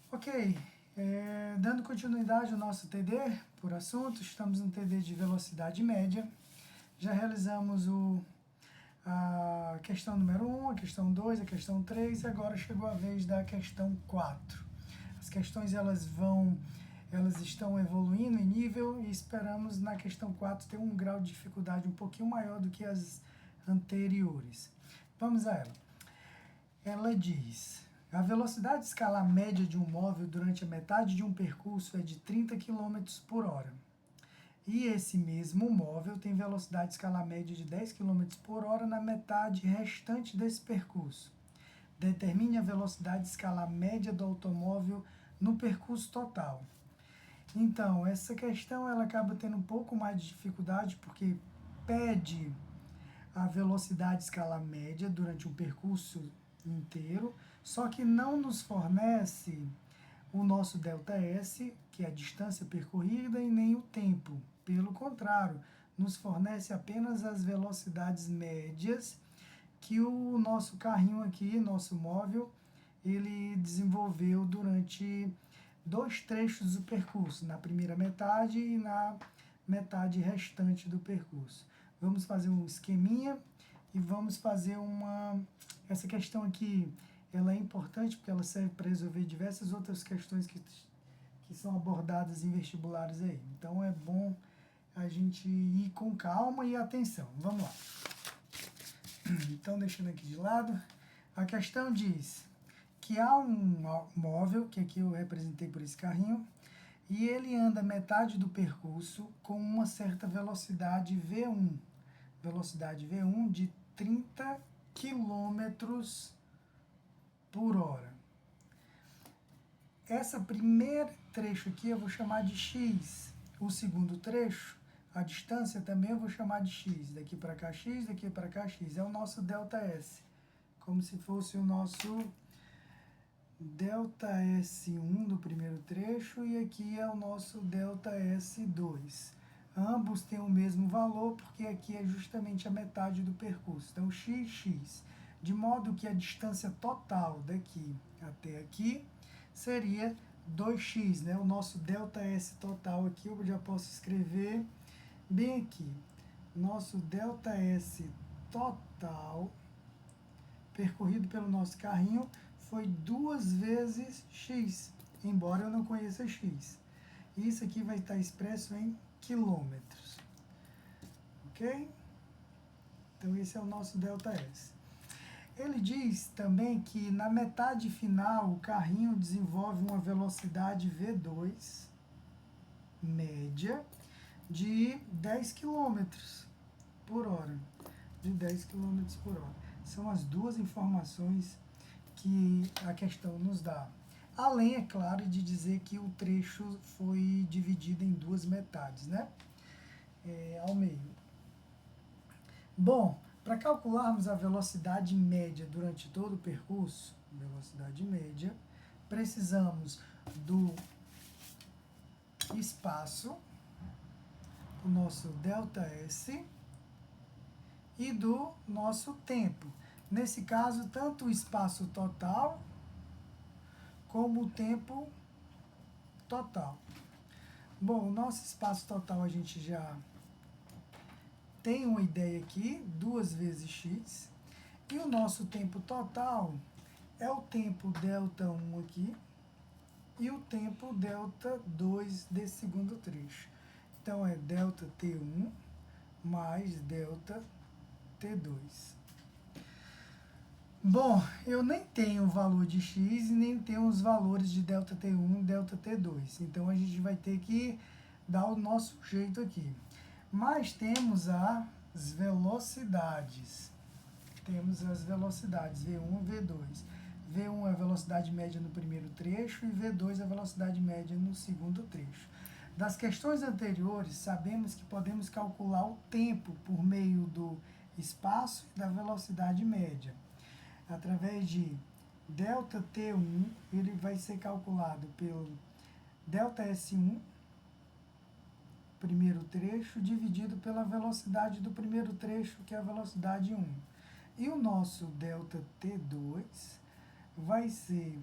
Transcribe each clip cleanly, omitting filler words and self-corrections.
Ok, dando continuidade ao nosso TD por assunto, estamos no TD de velocidade média. Já realizamos a questão número 1, a questão 2, a questão 3 e agora chegou a vez da questão 4. As questões elas estão evoluindo em nível e esperamos na questão 4 ter um grau de dificuldade um pouquinho maior do que as anteriores. Vamos a ela. Ela diz: a velocidade escalar média de um móvel durante a metade de um percurso é de 30 km por hora. E esse mesmo móvel tem velocidade escalar média de 10 km por hora na metade restante desse percurso. Determine a velocidade escalar média do automóvel no percurso total. Então, essa questão ela acaba tendo um pouco mais de dificuldade porque pede a velocidade escalar média durante um percurso inteiro, só que não nos fornece o nosso ΔS, que é a distância percorrida, e nem o tempo. Pelo contrário, nos fornece apenas as velocidades médias que o nosso carrinho aqui, nosso móvel, ele desenvolveu durante 2 trechos do percurso, na primeira metade e na metade restante do percurso. Vamos fazer um esqueminha e vamos fazer essa questão aqui, ela é importante porque ela serve para resolver diversas outras questões que são abordadas em vestibulares aí. Então é bom a gente ir com calma e atenção. Vamos lá. Então, deixando aqui de lado, a questão diz que há um móvel, que aqui eu representei por esse carrinho, e ele anda metade do percurso com uma certa velocidade V1 de 30 km por hora. Essa primeiro trecho aqui eu vou chamar de X. O segundo trecho, a distância também eu vou chamar de X. Daqui para cá X, daqui para cá X. É o nosso ΔS. Como se fosse o nosso ΔS1 do primeiro trecho e aqui é o nosso ΔS2. Ambos têm o mesmo valor porque aqui é justamente a metade do percurso. Então, XX. De modo que a distância total daqui até aqui seria 2x, né? O nosso ΔS total aqui eu já posso escrever bem aqui. Nosso ΔS total percorrido pelo nosso carrinho foi 2 vezes x, embora eu não conheça x. Isso aqui vai estar expresso em quilômetros. Ok? Então esse é o nosso ΔS. Ele diz também que na metade final o carrinho desenvolve uma velocidade V2 média de 10 km por hora. De 10 km por hora. São as duas informações que a questão nos dá. Além, é claro, de dizer que o trecho foi dividido em 2 metades, né? Ao meio. Bom, para calcularmos a velocidade média durante todo o percurso, velocidade média, precisamos do espaço, o nosso ΔS, e do nosso tempo. Nesse caso, tanto o espaço total como o tempo total. Bom, o nosso espaço total a gente já tem uma ideia aqui, 2 vezes x. E o nosso tempo total é o tempo ΔI aqui e o tempo ΔI desse segundo trecho. Então, é ΔT1 mais ΔT2. Bom, eu nem tenho o valor de x e nem tenho os valores de ΔT1 e ΔT2. Então, a gente vai ter que dar o nosso jeito aqui. Mas temos as velocidades. Temos as velocidades V1 e V2. V1 é a velocidade média no primeiro trecho e V2 é a velocidade média no segundo trecho. Das questões anteriores, sabemos que podemos calcular o tempo por meio do espaço e da velocidade média. Através de ΔT1, ele vai ser calculado pelo ΔS1, primeiro trecho, dividido pela velocidade do primeiro trecho, que é a velocidade 1. E o nosso ΔT2 vai ser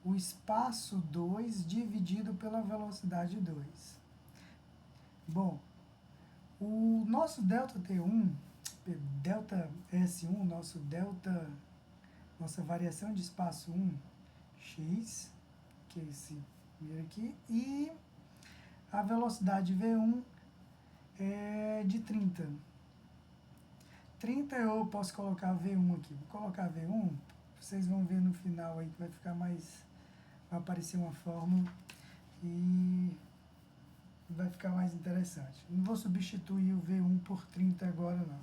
o espaço 2 dividido pela velocidade 2. Bom, o nosso delta T1, delta S1, nossa variação de espaço 1, x, que é esse primeiro aqui, e a velocidade V1 é de 30. 30 eu posso colocar V1 aqui. Vou colocar V1, vocês vão ver no final aí que vai ficar mais... vai aparecer uma fórmula e vai ficar mais interessante. Não vou substituir o V1 por 30 agora não.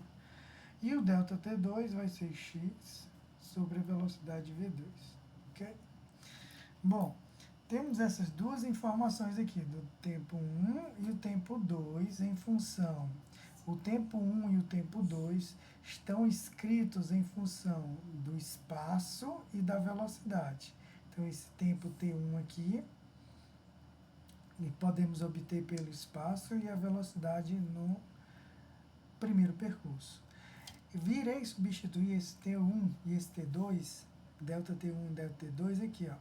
E o delta T2 vai ser x sobre a velocidade V2, ok? Bom, temos essas duas informações aqui, do tempo 1 e o tempo 2 em função. O tempo 1 e o tempo 2 estão escritos em função do espaço e da velocidade. Então, esse tempo T1 aqui, e podemos obter pelo espaço e a velocidade no primeiro percurso. Virei substituir esse T1 e esse T2, delta T1 e delta T2 aqui, ó.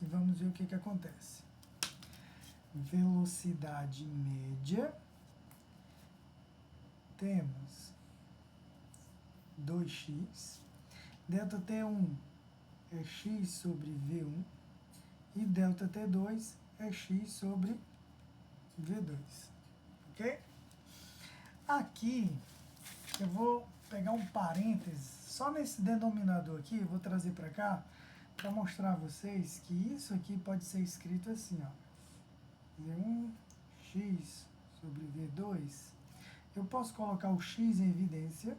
E vamos ver o que acontece. Velocidade média, temos 2x, delta T1 é x sobre V1 e delta T2 é x sobre V2, ok? Aqui, eu vou pegar um parênteses, só nesse denominador aqui, eu vou trazer para cá, para mostrar a vocês que isso aqui pode ser escrito assim, ó, V1 x sobre V2, eu posso colocar o x em evidência,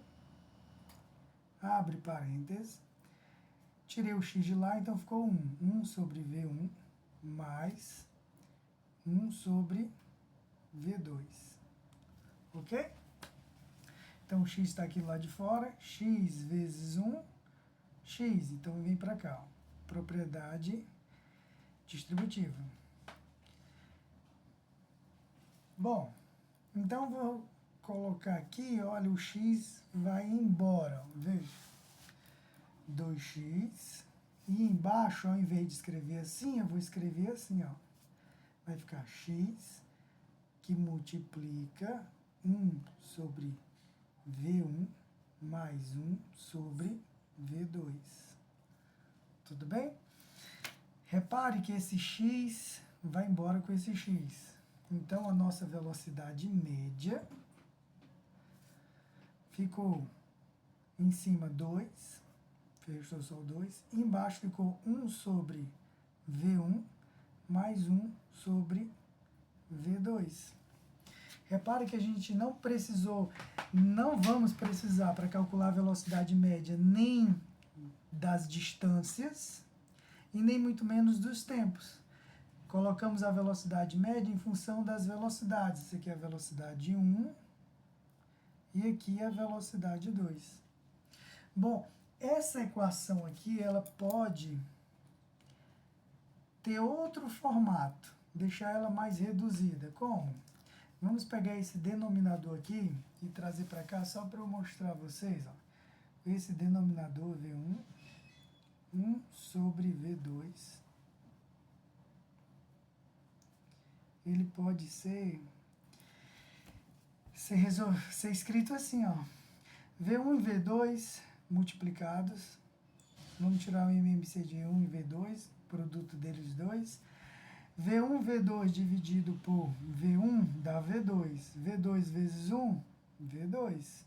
abre parênteses, tirei o x de lá, então ficou 1 sobre V1 mais 1 sobre V2, ok? Então, o x está aqui lá de fora, x vezes 1, x, então vem para cá, ó, propriedade distributiva. Bom, então vou colocar aqui, olha, o x vai embora, ó, veja, 2x, e embaixo, ao invés de escrever assim, eu vou escrever assim, ó, vai ficar x, que multiplica 1 sobre V1 mais 1 sobre V2. Tudo bem? Repare que esse x vai embora com esse x. Então, a nossa velocidade média ficou em cima 2, fechou só o 2, e embaixo ficou 1 sobre V1 mais 1 sobre V2. Repare que a gente não vamos precisar para calcular a velocidade média nem das distâncias e nem muito menos dos tempos. Colocamos a velocidade média em função das velocidades. Isso aqui é a velocidade 1 e aqui é a velocidade 2. Bom, essa equação aqui, ela pode ter outro formato, deixar ela mais reduzida. Como? Vamos pegar esse denominador aqui e trazer para cá só para eu mostrar a vocês. Ó. Esse denominador V1, 1 sobre V2, ele pode ser escrito assim, ó. V1 e V2 multiplicados, vamos tirar o MMC de 1 e V2, produto deles dois. V1, V2 dividido por V1 dá V2. V2 vezes 1, V2.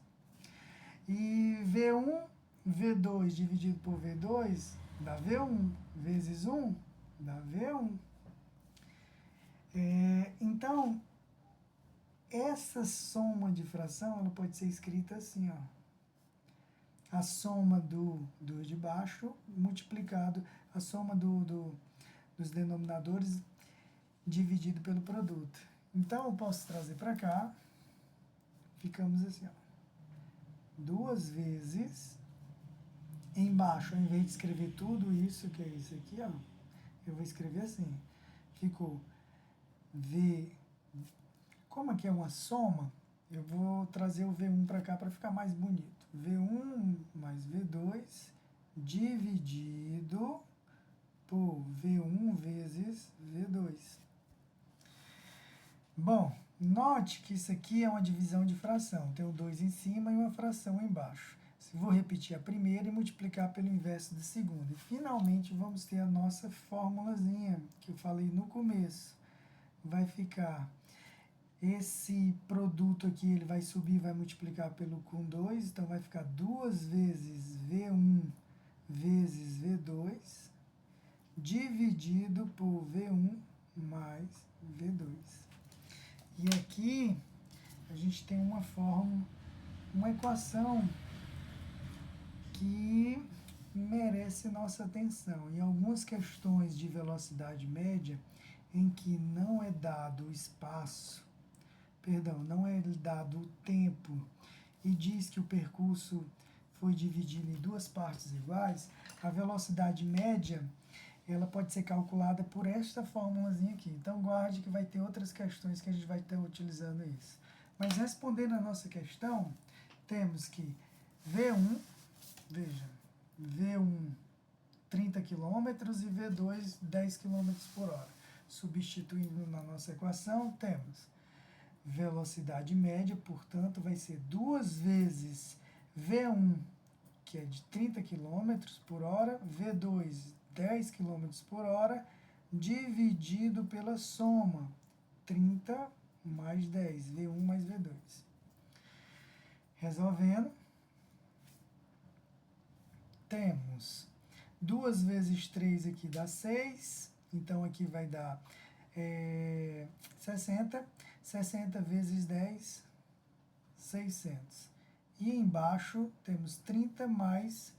E V1, V2 dividido por V2 dá V1. Vezes 1 dá V1. Então, essa soma de fração ela pode ser escrita assim, ó. A soma do de baixo multiplicado, a soma dos denominadores dividido pelo produto. Então, eu posso trazer para cá, ficamos assim, ó, 2 vezes, embaixo, ao invés de escrever tudo isso, que é isso aqui, ó, eu vou escrever assim, ficou V, como aqui é uma soma, eu vou trazer o V1 para cá para ficar mais bonito. V1 mais V2 dividido por V1 vezes V2. Bom, note que isso aqui é uma divisão de fração. Tem o 2 em cima e uma fração embaixo. Vou repetir a primeira e multiplicar pelo inverso da segunda. E finalmente vamos ter a nossa formulazinha que eu falei no começo. Vai ficar esse produto aqui, ele vai subir, vai multiplicar pelo com 2, então vai ficar 2 vezes V1 vezes V2 dividido por V1 mais V2. E aqui a gente tem uma forma, uma equação que merece nossa atenção. Em algumas questões de velocidade média, em que não é dado o espaço, não é dado o tempo, e diz que o percurso foi dividido em duas partes iguais, a velocidade média ela pode ser calculada por esta fórmulazinha aqui. Então, guarde que vai ter outras questões que a gente vai estar utilizando isso. Mas respondendo a nossa questão, temos que V1, veja, V1 30 km e V2 10 km por hora. Substituindo na nossa equação, temos velocidade média, portanto, vai ser 2 vezes V1, que é de 30 km por hora, V2, 10 km por hora, dividido pela soma, 30 mais 10, V1 mais V2. Resolvendo, temos 2 vezes 3 aqui dá 6, então aqui vai dar 60, 60 vezes 10, 600. E embaixo temos 30 mais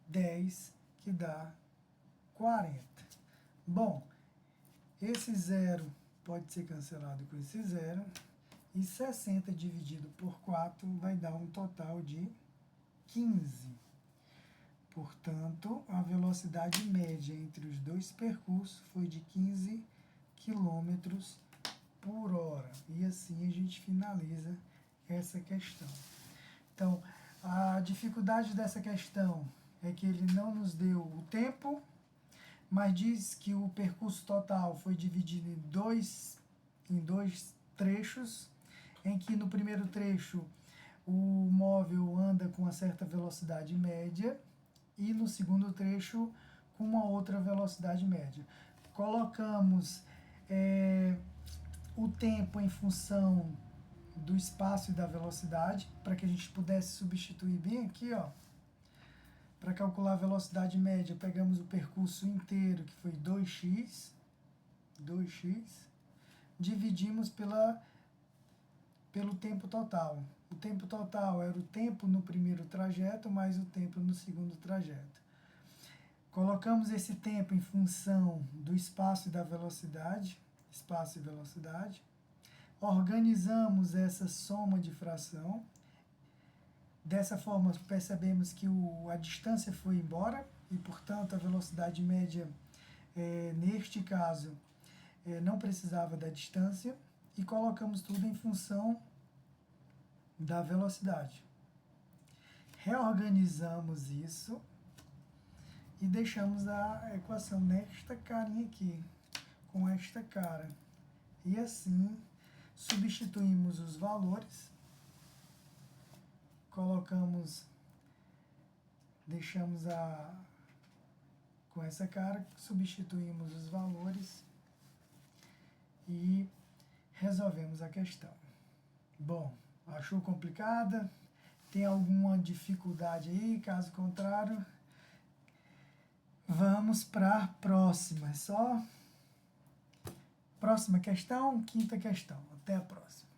10, que dá 40. Bom, esse zero pode ser cancelado com esse zero, e 60 dividido por 4 vai dar um total de 15. Portanto, a velocidade média entre os dois percursos foi de 15 km por hora. E assim a gente finaliza essa questão. Então, a dificuldade dessa questão é que ele não nos deu o tempo, mas diz que o percurso total foi dividido em dois trechos, em que no primeiro trecho o móvel anda com uma certa velocidade média e no segundo trecho com uma outra velocidade média. Colocamos o tempo em função do espaço e da velocidade, para que a gente pudesse substituir bem aqui, ó. Para calcular a velocidade média, pegamos o percurso inteiro, que foi 2x, dividimos pelo tempo total. O tempo total era o tempo no primeiro trajeto, mais o tempo no segundo trajeto. Colocamos esse tempo em função do espaço e da velocidade, espaço e velocidade. Organizamos essa soma de fração. Dessa forma, percebemos que a distância foi embora e, portanto, a velocidade média, neste caso, não precisava da distância, e colocamos tudo em função da velocidade. Reorganizamos isso e deixamos a equação nesta carinha aqui, com esta cara. E assim, substituímos os valores, colocamos, deixamos com essa cara, substituímos os valores e resolvemos a questão. Bom, achou complicada? Tem alguma dificuldade aí? Caso contrário, vamos para a próxima. Próxima questão, quinta questão. Até a próxima.